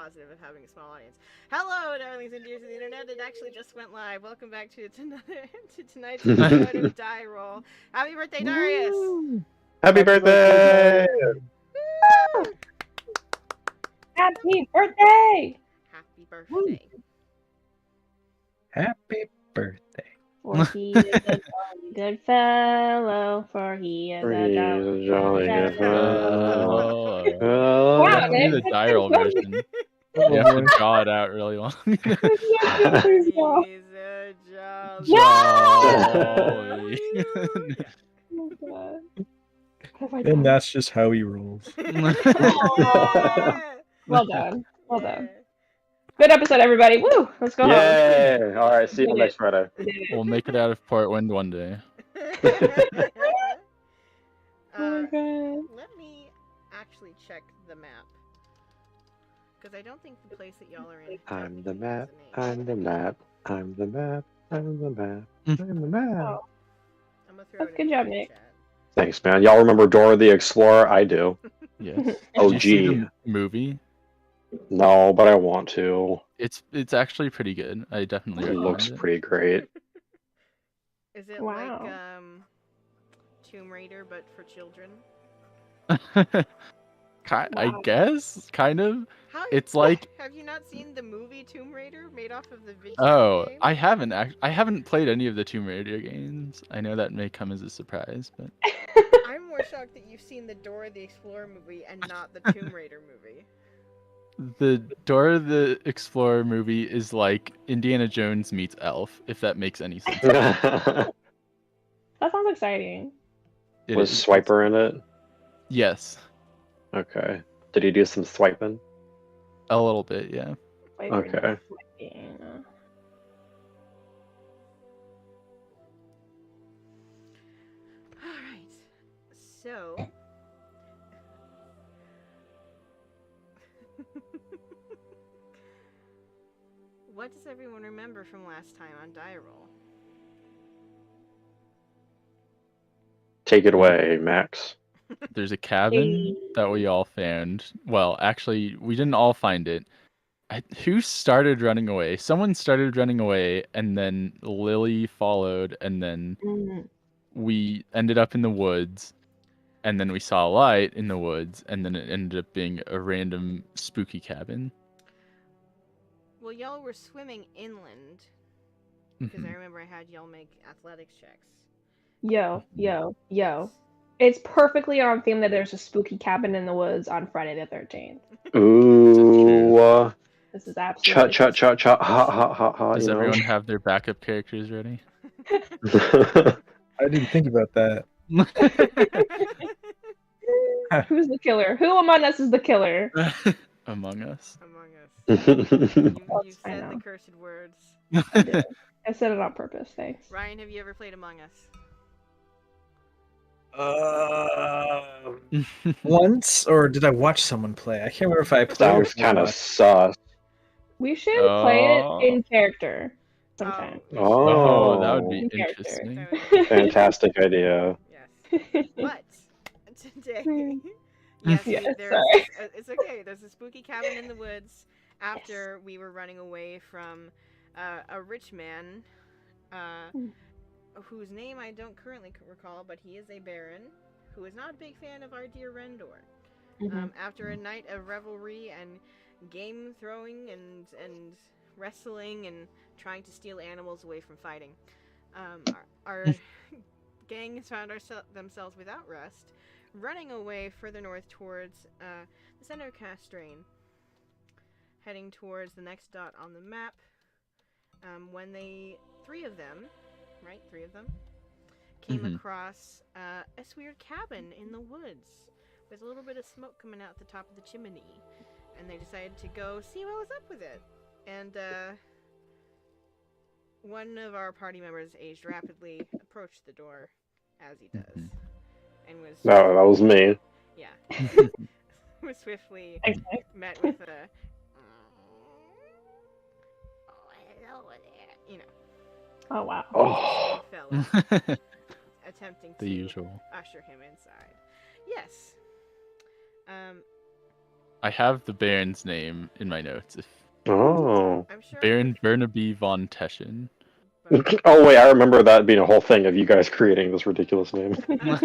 positive of having a small audience. Hello, darlings and dears of the internet. It actually just went live. Welcome back to tonight's episode of Die Roll. Happy birthday, Darius! Woo! Happy birthday! Woo! Happy birthday! Happy birthday. Happy birthday. For he is a jolly good fellow. For he is a jolly good fellow. Oh, Wow, do man. the die roll version. You Oh, have to draw it out really long. He's a jolly. Jolly. Oh, God. Oh, my And God. that's just how he rolls. Yeah. Well done. Well done. Yeah. Good episode, everybody. Woo! Let's go home. Yay! All right, see you next Friday. We did it. We'll make it out of Portland one day. Oh, my God. Let me actually check the map. Because I don't think the place that y'all are in. I'm the technically map. has a name. I'm the map. I'm the map. I'm the map. I'm the map. Oh, I'm gonna throw That's it good in job, the Nick. chat. Thanks, man. Y'all remember Dora the Explorer? I do. Yes. Oh, Did you see gee. the movie? No, but I want to. It's actually pretty good. I definitely It recommend looks it. pretty great. Is it Wow. like Tomb Raider but for children? I Wow. guess, kind of. How It's like, have you not seen the movie Tomb Raider made off of the video oh, game? I haven't played any of the Tomb Raider games. I know that may come as a surprise, but I'm more shocked that you've seen the Dora the Explorer movie and not the Tomb Raider movie. the Dora the Explorer movie is like Indiana Jones meets Elf, if that makes any sense. That sounds exciting. It Was is. Swiper in it? Yes, Okay. Did he do some swiping? a little bit, yeah. Wait, Okay. Alright. So what does everyone remember from last time on Die Roll? Take it away, Max. There's a cabin that we all found. Well, actually, we didn't all find it. Who started running away? Someone started running away, and then Lily followed, and then Mm. we ended up in the woods, and then we saw a light in the woods, and then it ended up being a random spooky cabin. Well, y'all were swimming inland because I Mhm. remember I had y'all make athletics checks. Yo. It's perfectly on theme that there's a spooky cabin in the woods on Friday the 13th. Ooh. This is absolutely. Cha cha cha cha ha ha ha ha. Does You know? everyone have their backup characters ready? I didn't think about that. Who's the killer? Who among us is the killer? Among Us. Among Us. You I said the know. cursed words. I did. I said it on purpose. Thanks. Ryan, have you ever played Among Us? Once, or did I watch someone play? I can't remember if I played. Sounds or if I kind of watched. sus. We should play Oh. it in character sometime. Oh, that would be In character. interesting. That would be- Fantastic idea. Yes. But today, yes, Yes, there's sorry. it's okay. There's a spooky cabin in the woods after we were running away from a rich man, Hmm. whose name I don't currently recall, but he is a baron who is not a big fan of our dear Rendor. Mhm. After a night of revelry and game throwing and wrestling and trying to steal animals away from fighting, our gang has found themselves without rest, running away further north towards the center of Castrain, heading towards the next dot on the map. When three of them, came Mhm. across a weird cabin in the woods with a little bit of smoke coming out the top of the chimney, and they decided to go see what was up with it. And one of our party members, aged rapidly, approached the door, as he does, Mhm. and was No, that was me. yeah, was swiftly Okay. met with a oh, hello there, you know, Oh wow. Oh. fella attempting to The usual. usher him inside. Yes. I have the Baron's name in my notes. If Oh. I'm sure. Baron Burnaby von Teschen. Oh wait, I remember that being a whole thing of you guys creating this ridiculous name. Yes.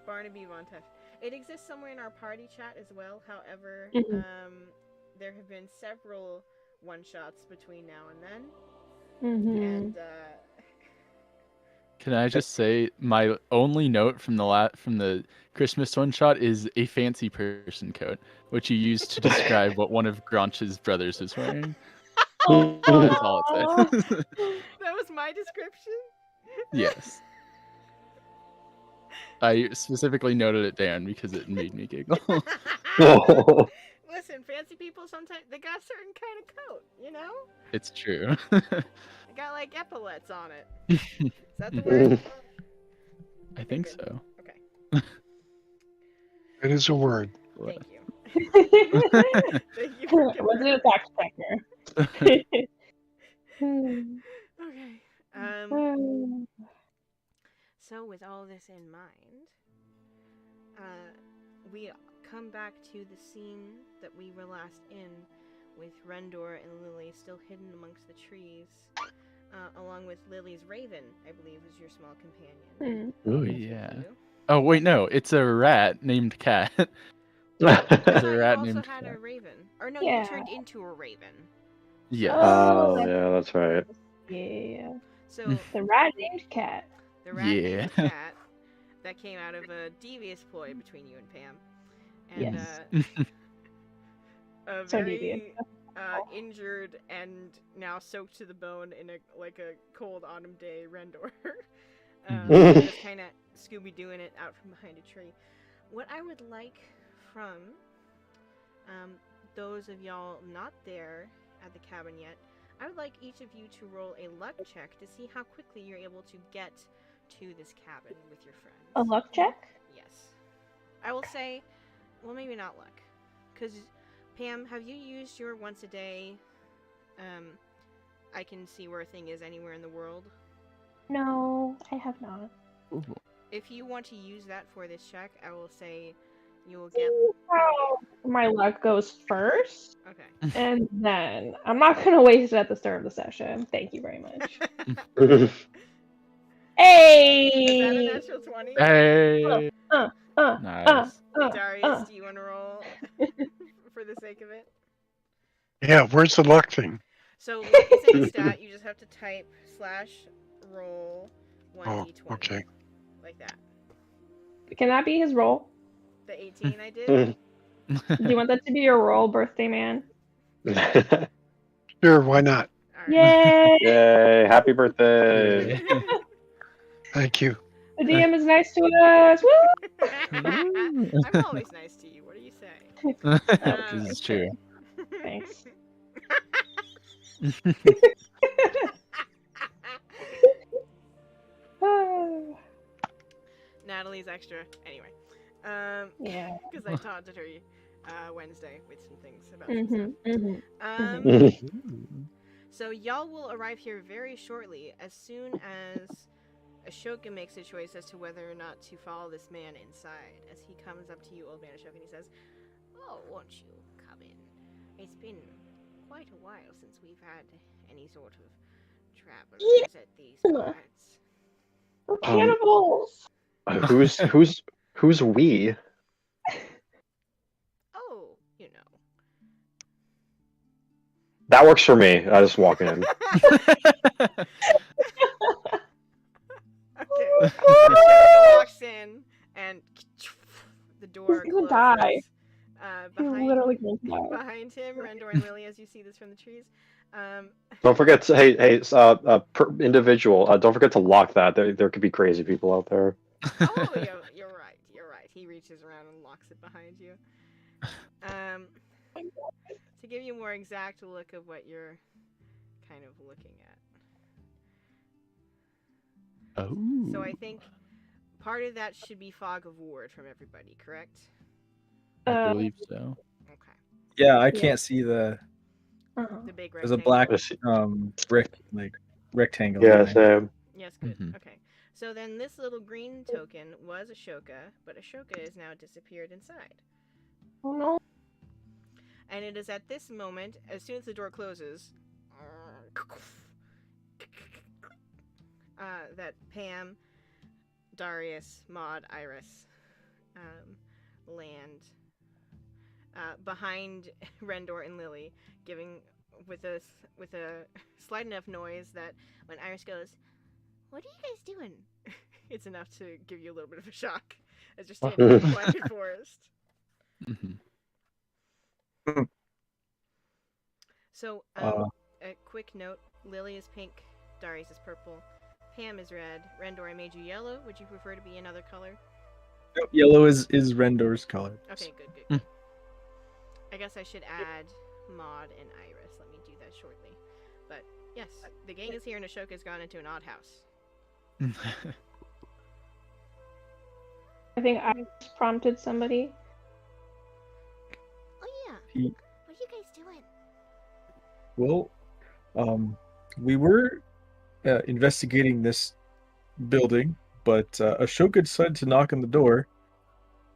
Barnaby Von Tesh. It exists somewhere in our party chat as well. However, Mhm. there have been several one-shots between now and then, Mhm. and Can I just say my only note from the Christmas one shot is a fancy person coat, which you used to describe what one of Gronch's brothers is wearing. That's all it says. that was my description. Yes. I specifically noted it down because it made me giggle. Listen, fancy people sometimes they got a certain kind of coat, you know? It's true. They got like epaulets on it. Is that the word? I think so. Okay. It is a word. Thank you. Thank you. For giving Was it a fact checker? Okay. So with all this in mind, we come back to the scene that we were last in, with Rendor and Lily still hidden amongst the trees, along with Lily's raven, I believe, is your small companion. Oh With yeah. you. Oh wait, no, it's a rat named Cat. I There's thought a you rat also named had Cat. a raven. Or no, Yeah. you turned into a raven. Yes. Oh, that's- yeah, that's right. Yeah. So The rat named Cat. the rat Yeah. named Cat that came out of a devious ploy between you and Pam. And Yes. a So very devious. injured and now soaked to the bone in a cold autumn day Rendor. Just kind of Scooby Dooing it out from behind a tree. What I would like from those of y'all not there at the cabin yet, I would like each of you to roll a luck check to see how quickly you're able to get to this cabin with your friends. A luck check? Yes. I will say, well, maybe not luck. Because, Pam, have you used your once a day, I can see where a thing is anywhere in the world? No, I have not. Ooh. If you want to use that for this check, I will say you will get... My luck goes first, Okay. and then I'm not gonna waste it at the start of the session. Thank you very much. Is Hey! that a natural 20? Hey. Uh, Nice. Darius, do you want to roll for the sake of it? Yeah, where's the luck thing? So, luck is a stat. You just have to type /roll 1d20. Oh, okay. Like that. Can that be his role? The 18 I did? Do you want that to be your role, birthday man? Sure, why not? Alright. Yay! Yay, happy birthday. Thank you. The DM is nice to us. Woo! I'm always nice to you. What do you say? This is true. Thanks. Natalie's extra. Anyway. Yeah. Because I taunted her Wednesday with some things about some Mhm. stuff. Mhm. So y'all will arrive here very shortly, as soon as Ashoka makes a choice as to whether or not to follow this man inside. As he comes up to you, Old Man Ashoka, and he says, "Oh, won't you come in? It's been quite a while since we've had any sort of travelers at these parts." We're cannibals. Who's we? Oh, you know. That works for me. I just walk in. Okay. Ashoka walks in, and the door He's gonna closes. die. He's Behind, literally going to die. behind him, Rendor and Lily, as you see this from the trees. Don't forget to individual. Don't forget to lock that. There could be crazy people out there. Oh, you're right. You're right. He reaches around and locks it behind you. To give you a more exact look of what you're kind of looking at. Oh. So I think part of that should be fog of ward from everybody, correct? I believe so. Okay. Yeah, I can't see the. The big There's a rectangle. black rectangle. Yeah, in there. same. Yes, good. Mhm. Okay. So then this little green token was Ashoka, but Ashoka is now disappeared inside. Oh no. And it is at this moment, as soon as the door closes, that Pam, Darius, Maud, Iris land behind Rendor and Lily, giving with a slight enough noise that when Iris goes, "What are you guys doing?" it's enough to give you a little bit of a shock as you're standing in the quiet forest. So, a quick note: Lily is pink, Darius is purple, Pam is red, Rendor, I made you yellow. Would you prefer to be another color? Nope, yellow is Rendor's color. Okay, good. I guess I should add Maud and Iris. Let me do that shortly. But yes, the gang is here and Ashoka's gone into an odd house. I think I just prompted somebody. Oh yeah. He- What are you guys doing? Well, we were investigating this building, but Ashoka decided to knock on the door.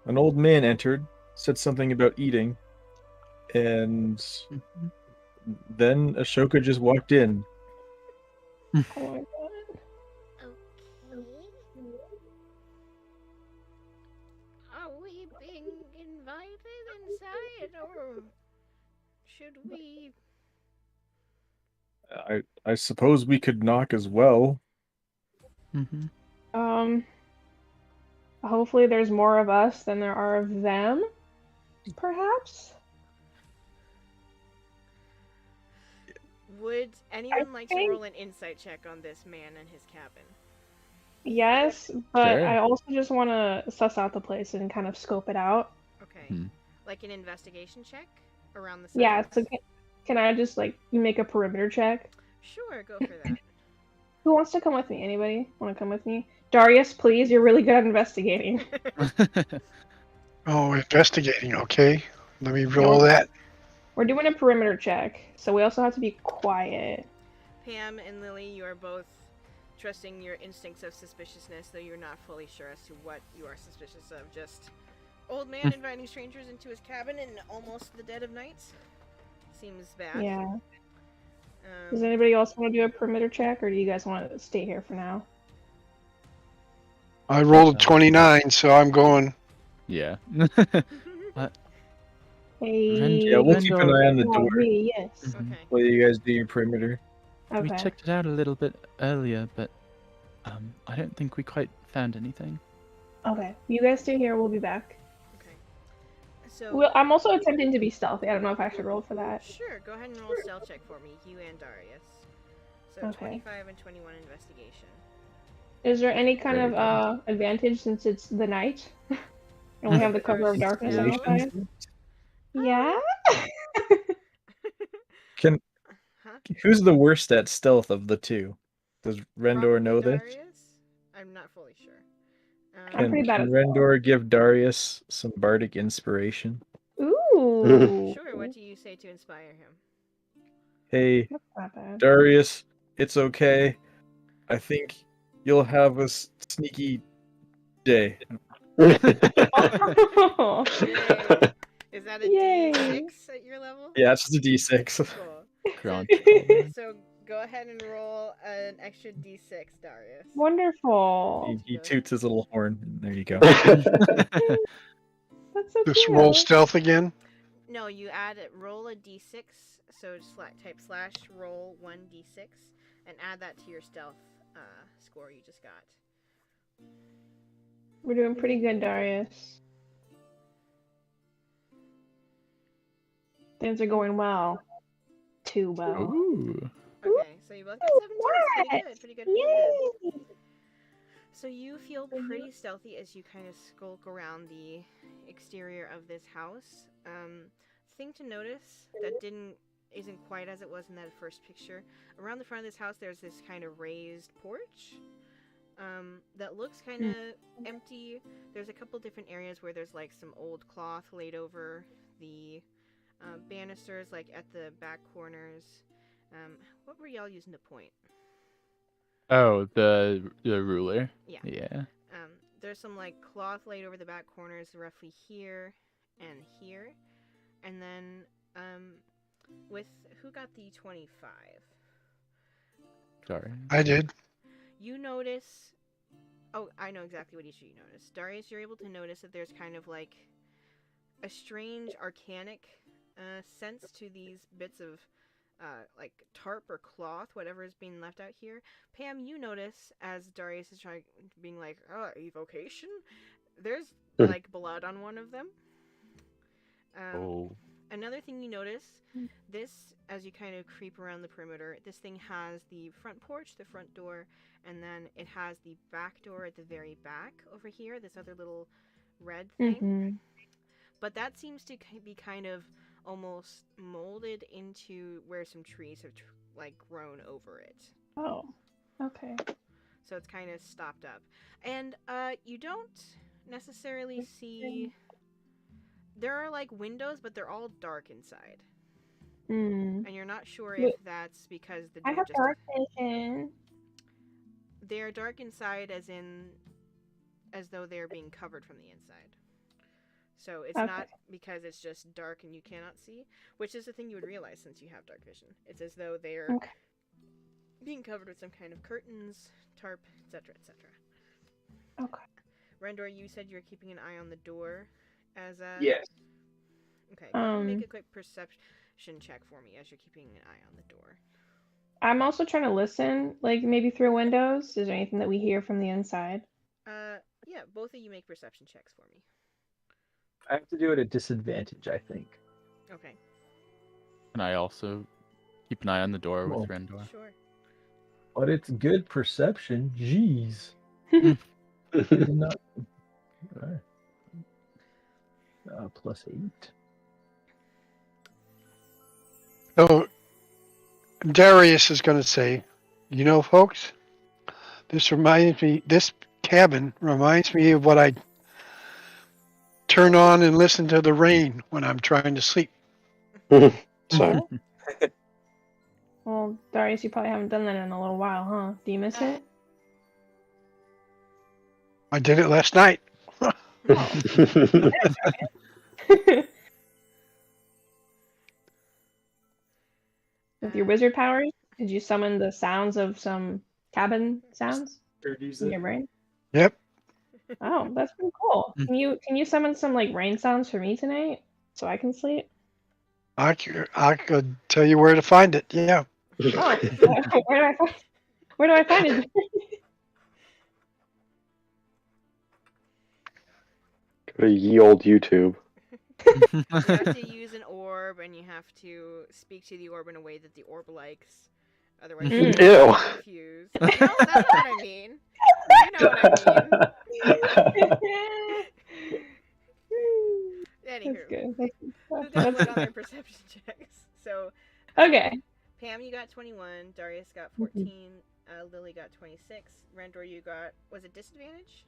An old man entered, said something about eating, and then Ashoka just walked in. Oh my god. Okay. Are we being invited inside, or should we? I suppose we could knock as well. Hopefully there's more of us than there are of them. Perhaps? Would anyone like to think- roll an insight check on this man and his cabin? Yes, but Sure. I also just want to suss out the place and kind of scope it out. Okay. Like an investigation check around the site? Yeah, so can I just like make a perimeter check? Sure, go for that. Who wants to come with me? Anybody want to come with me? Darius, please, you're really good at investigating. Oh, investigating. Okay. Let me roll that. We're doing a perimeter check, so we also have to be quiet. Pam and Lily, you are both trusting your instincts of suspiciousness, though you're not fully sure as to what you are suspicious of. Just old man inviting strangers into his cabin in almost the dead of night. Seems bad. Yeah. Does anybody else want to do a perimeter check, or do you guys want to stay here for now? I rolled a 29, so I'm going. Yeah. Hey. Yeah, we'll keep an eye on the Oh, door me, yes. Okay. while you guys do your perimeter. We Okay. checked it out a little bit earlier, but I don't think we quite found anything. Okay. You guys stay here. We'll be back. Okay. So, Well, I'm also attempting to be stealthy. I don't know if I should roll for that. sure, go ahead and roll a stealth check for me, you and Darius. So Okay. 25 and 21 investigation. Is there any kind Very of advantage since it's the night and we have the cover of darkness No. outside? Yeah. Huh? Who's the worst at stealth of the two? Does Rendor know Probably this? Darius? I'm not fully sure. I'm pretty bad Can at stealth. Rendor give Darius some bardic inspiration? Ooh. Sure, what do you say to inspire him? Hey, That's not bad. Darius, it's okay. I think you'll have a sneaky day. Yay. Is that a Yay. D6 at your level? Yeah, it's just a D6. Cool. Grunt. So go ahead and roll an extra D6, Darius. Wonderful. He toots his little horn. There you go. That's so Just cute. roll stealth again. No, you roll a D6, so just type / roll 1d6 and add that to your stealth score you just got. We're doing pretty good, Darius. Things are going well. Too well. Ooh. Okay, so you both got 17. Pretty good. Yay! So you feel pretty stealthy as you kind of skulk around the exterior of this house. Thing to notice that isn't quite as it was in that first picture. Around the front of this house, there's this kind of raised porch that looks kind of empty. There's a couple different areas where there's like some old cloth laid over the banisters, like at the back corners. What were y'all using to point? Oh, the ruler. Yeah. Yeah. There's some like cloth laid over the back corners roughly here, and here. And then with who got the 25? Sorry. I did. You notice. Oh, I know exactly what each of you notice. Darius, you're able to notice that there's kind of like a strange arcanic sense to these bits of like tarp or cloth, whatever is being left out here. Pam, you notice as Darius is trying, being like, evocation? There's like blood on one of them. Oh. Another thing you notice, this, as you kind of creep around the perimeter, this thing has the front porch, the front door, and then it has the back door at the very back over here, this other little red thing. Mm-hmm. But that seems to be kind of almost molded into where some trees have like grown over it. Oh, okay. So it's kind of stopped up. And you don't necessarily see... There are like windows, but they're all dark inside. Mm. And you're not sure if that's because the I door have just... dark vision. They're dark inside as though they're being covered from the inside. So it's Okay. not because it's just dark and you cannot see, which is the thing you would realize since you have dark vision. It's as though they're Okay. being covered with some kind of curtains, tarp, etc., etc. Okay. Rendor, you said you were keeping an eye on the door as a... Yes. Okay, go ahead and make Um, a quick perception check for me as you're keeping an eye on the door. I'm also trying to listen, like maybe through windows. Is there anything that we hear from the inside? Yeah, both of you make perception checks for me. I have to do it at disadvantage, I think. Okay, And I also keep an eye on the door Cool. with Rendor. sure. But it's good perception. Jeez. I did not... Alright. +8. So Darius is going to say, you know, folks, this cabin reminds me of what I turn on and listen to the rain when I'm trying to sleep. So, Well, Darius, you probably haven't done that in a little while, huh? Do you miss it? I did it last night. With your wizard powers, did you summon the sounds of some cabin sounds in your brain? Yep. Oh, that's pretty cool. Can you summon some like rain sounds for me tonight so I can sleep? I could tell you where to find it. Yeah. Oh, where do I find it? go to ye old YouTube. You have to use an orb, and you have to speak to the orb in a way that the orb likes. Otherwise, Mm. you'll Ew. get confused. No, that's not what I mean. You know what I mean. That's Anywho, good. who got That's what on their perception checks? So, okay. Pam, you got 21. Darius got 14. Lily got 26. Rendor, you got, was it disadvantage?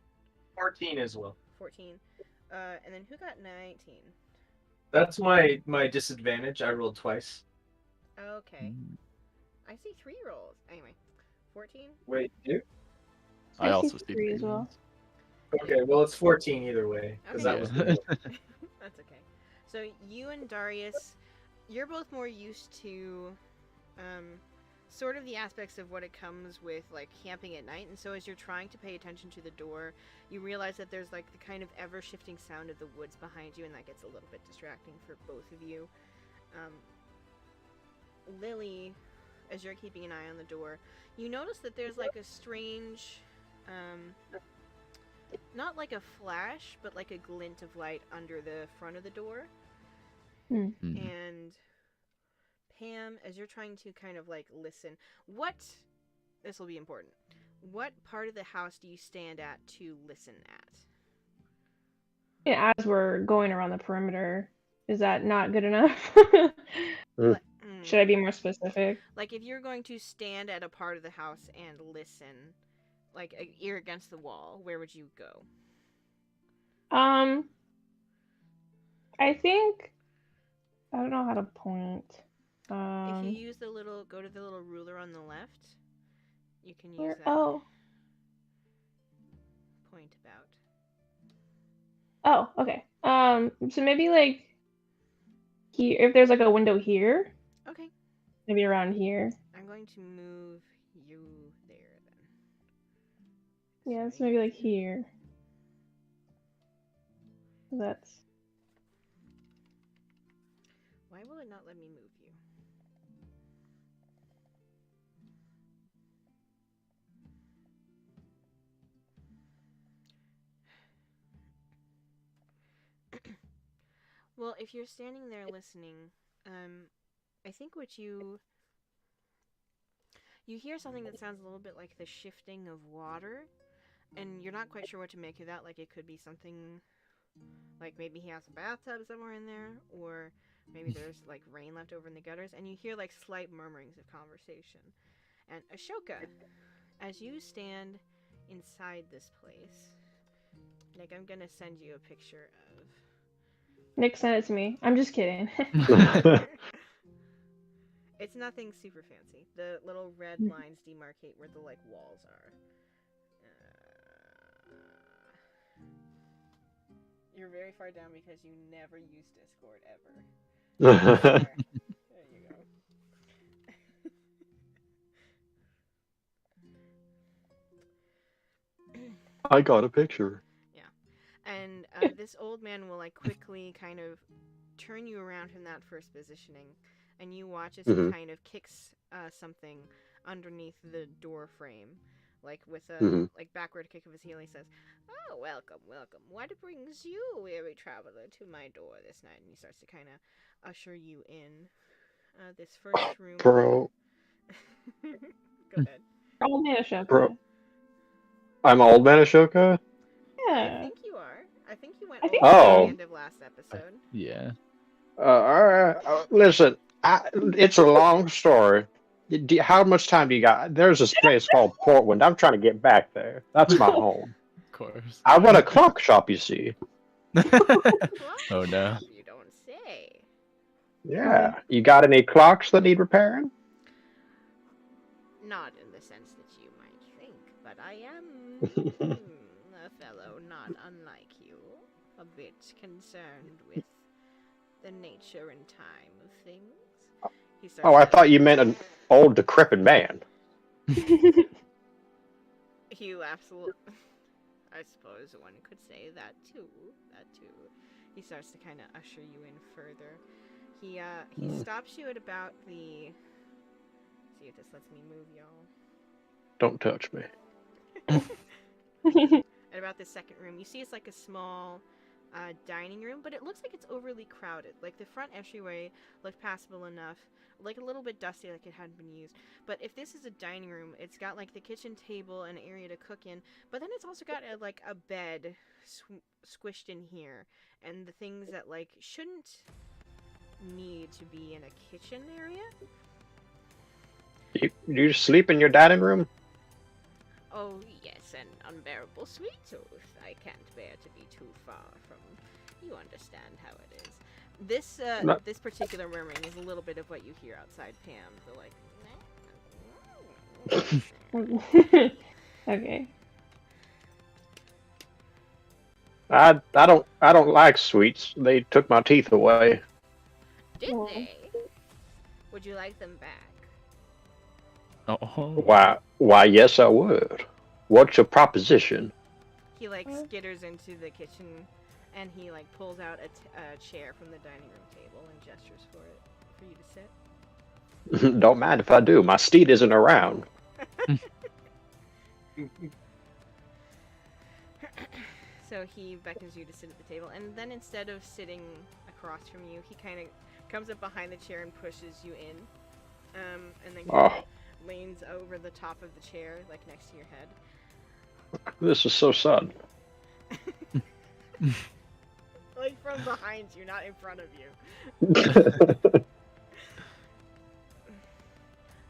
14 as well. 14. And then who got 19? That's my disadvantage. I rolled twice. Okay. I see 3 rolls. Anyway, 14? Wait, you? I I see also see 3 as well. Okay, well it's 14 either way, because Okay. that was Yeah. the That's okay. So you and Darius, you're both more used to sort of the aspects of what it comes with like camping at night, and so as you're trying to pay attention to the door, you realize that there's like the kind of ever-shifting sound of the woods behind you, and that gets a little bit distracting for both of you. Lily, as you're keeping an eye on the door, you notice that there's like a strange not like a flash, but like a glint of light under the front of the door. Mhm. And Pam, as you're trying to kind of like listen, this will be important. What part of the house do you stand at to listen at? Yeah, as we're going around the perimeter, is that not good enough? Should I be more specific? Like if you're going to stand at a part of the house and listen, like an ear against the wall, where would you go? I think I don't know how to point. If you use go to the little ruler on the left, you can use Where? that. Oh, Point about. oh, okay. So maybe like here, if there's like a window here, Okay. maybe around here. I'm going to move you there then. Yeah, so maybe like here. That's. Why will it not let me move you? Well, if you're standing there listening, I think what you hear something that sounds a little bit like the shifting of water, and you're not quite sure what to make of that. Like it could be something, like maybe he has a bathtub somewhere in there, or maybe there's like rain left over in the gutters, and you hear like slight murmurings of conversation. And Ashoka, as you stand inside this place, Nick, I'm gonna send you a picture of. Nick sent it to me. I'm just kidding. It's nothing super fancy. The little red lines demarcate where the like walls are. You're very far down because you never used Discord ever. There you go. I got a picture. And this old man will like quickly kind of turn you around from that first positioning, and you watch as he kind of kicks something underneath the door frame, like with a like backward kick of his heel. He says, "Oh, welcome, welcome. What brings you, weary traveler, to my door this night?" And he starts to kind of usher you in. This first room. Bro. Go ahead. Old man Ashoka. Bro. I'm Old Man Ashoka? I Yeah. think you are. I think you went I think over so. at the end of last episode. Yeah. Listen, it's a long story. How much time do you got? There's this place called Portland. I'm trying to get back there. That's my home. Of course. I run a clock shop, you see. Oh, no. You don't say. Yeah. You got any clocks that need repairing? Not in the sense that you might think, but I am a fellow not unlike you, a bit concerned with the nature and time of things. He starts Oh, I to- thought you meant an old, decrepit man. He laughs a little. I suppose one could say that too. That too. He starts to kind of usher you in further. He stops you at about the. See if this lets me move, y'all. Don't touch me. At about the second room, you see it's like a small dining room, but it looks like it's overly crowded. Like the front entryway looked passable enough, like a little bit dusty, like it hadn't been used. But if this is a dining room, it's got like the kitchen table, an area to cook in, but then it's also got like a bed squished in here, and the things that like shouldn't need to be in a kitchen area. You sleep in your dining room? Oh, yes, an unbearable sweet tooth. I can't bear to be too far from. You understand how it is. This No. this particular murmuring is a little bit of what you hear outside Pam. The like. Okay. I don't like sweets. They took my teeth away. Did Oh. they? Would you like them back? Oh. Why yes I would. What's your proposition? He like skitters into the kitchen, and he like pulls out a chair from the dining room table and gestures for you to sit. Don't mind if I do. My steed isn't around. So he beckons you to sit at the table, and then instead of sitting across from you, he kind of comes up behind the chair and pushes you in, and then kind of leans over the top of the chair, like next to your head. This is so sad. Like from behind you, not in front of you.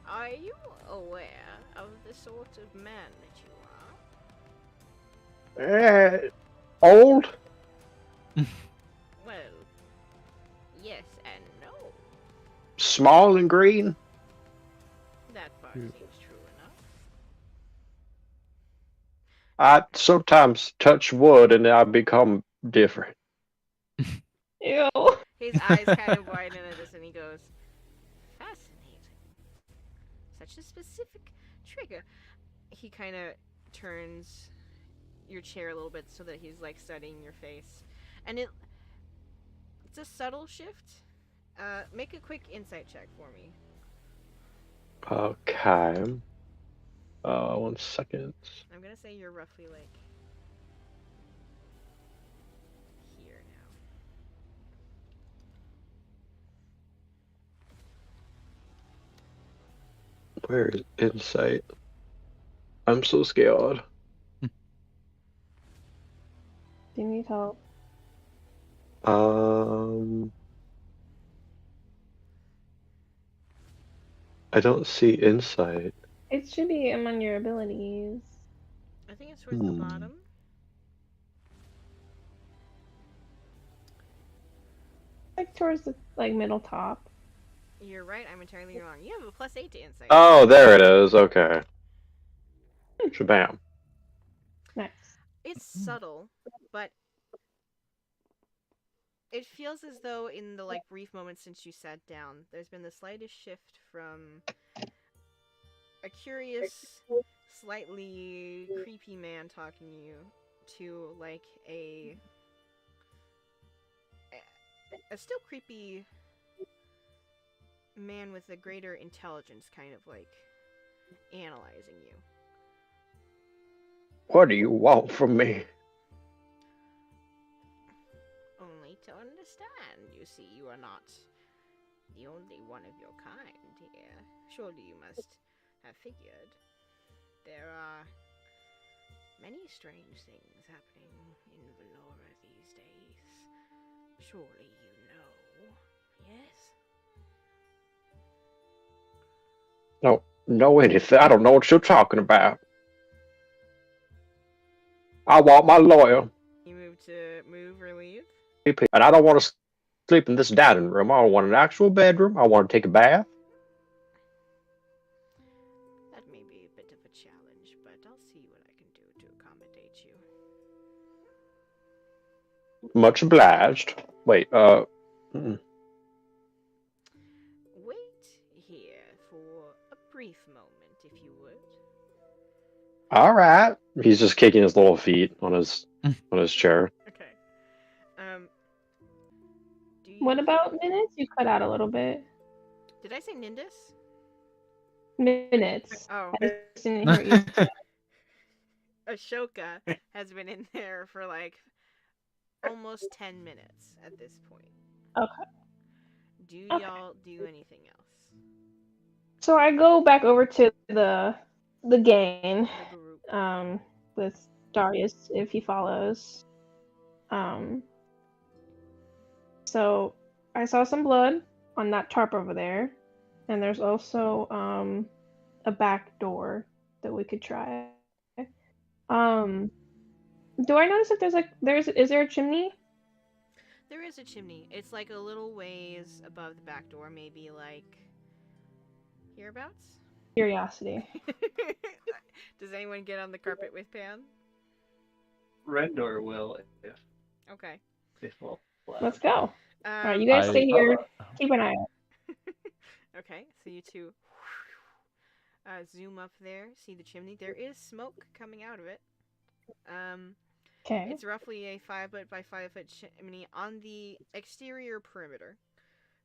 Are you aware of the sort of man that you are? Old? Well, yes and no. Small and green? That part seems true enough. I sometimes touch wood and I become different. Ew. His eyes kind of widen at this, and he goes, "Fascinating. Such a specific trigger." He kind of turns your chair a little bit so that he's like studying your face, and it's a subtle shift. Make a quick insight check for me. Okay. 1 second. I'm gonna say you're roughly like here now. Where is insight? I'm so scared. Do you need help? I don't see insight. It should be among your abilities. I think it's towards the bottom. Like towards the middle top. You're right. I'm entirely wrong. You have a +8 to insight. Oh, there it is. Okay. Shabam. Nice. It's subtle, but it feels as though in the like brief moments since you sat down, there's been the slightest shift from a curious, slightly creepy man talking to you to like a still creepy man with a greater intelligence kind of like analyzing you. What do you want from me? Only to understand, you see, you are not the only one of your kind here. Surely you must have figured. There are many strange things happening in Valora these days. Surely you know, yes? Don't know anything. I don't know what you're talking about. I want my lawyer. You move or leave? And I don't want to sleep in this dining room. I want an actual bedroom. I want to take a bath. That may be a bit of a challenge, but I'll see what I can do to accommodate you. Much obliged. Wait, Wait here for a brief moment, if you would. all right. He's just kicking his little feet on his chair. Okay. Do you... What about minutes? You cut out a little bit. Did I say Nindus? Minutes. Oh. I just didn't hear you. Ashoka has been in there for like almost 10 minutes at this point. Okay. Do y'all do anything else? So I go back over to the gang, The group. with Darius if he follows. So I saw some blood on that tarp over there, and there's also a back door that we could try. Do I notice if is there a chimney? There is a chimney. It's like a little ways above the back door, maybe like hereabouts? Curiosity. Does anyone get on the carpet with Pan? Rendor will Okay. if fall. Let's go. Alright, you guys stay here. Keep an eye out. Okay, so you two zoom up there, see the chimney. There is smoke coming out of it. Okay. It's roughly a 5 foot by 5 foot chimney on the exterior perimeter.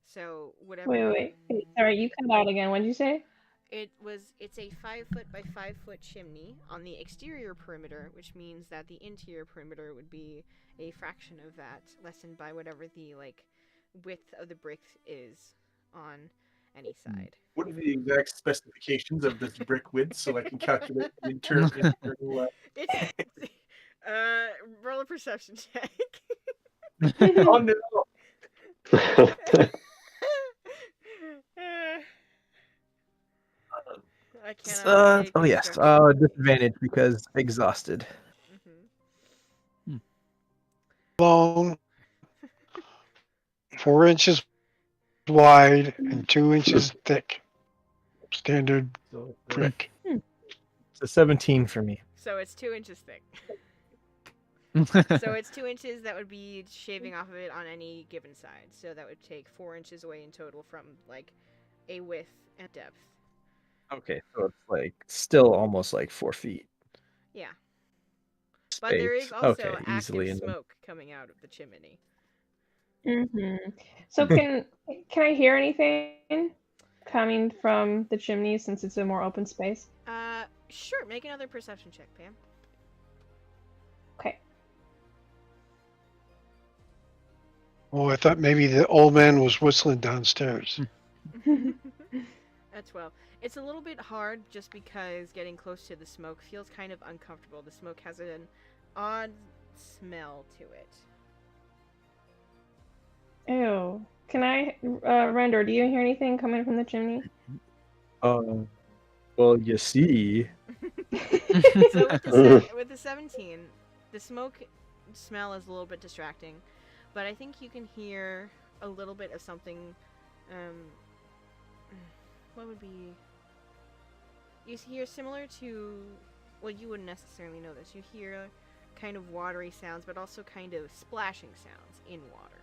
So whatever. Wait. Sorry, you cut out again. What'd you say? It's a 5 foot by 5 foot chimney on the exterior perimeter, which means that the interior perimeter would be a fraction of that, lessened by whatever the like width of the brick is on any side. What are the exact specifications of this brick width so I can calculate the internal It's roll a perception check. Oh no! I cannot take Oh yes. construction. Disadvantage because exhausted. Mhm. Long, 4 inches wide, and 2 inches thick. Standard So, brick. It's a 17 for me. So it's 2 inches thick. So it's 2 inches that would be shaving off of it on any given side. So that would take 4 inches away in total from like a width and depth. Okay, so it's like still almost like 4 feet. Yeah. But there is space. also Okay, active easily. And then- smoke coming out of the chimney. So can I hear anything coming from the chimney since it's a more open space? Sure. Make another perception check, Pam. Okay. Oh, I thought maybe the old man was whistling downstairs. At 12. It's a little bit hard just because getting close to the smoke feels kind of uncomfortable. The smoke has an odd smell to it. Ew. Can I, Render, do you hear anything coming from the chimney? Well, you see, So with the 17, the smoke smell is a little bit distracting, but I think you can hear a little bit of something. What would be? You hear similar to, well, you wouldn't necessarily know this. You hear kind of watery sounds, but also kind of splashing sounds in water.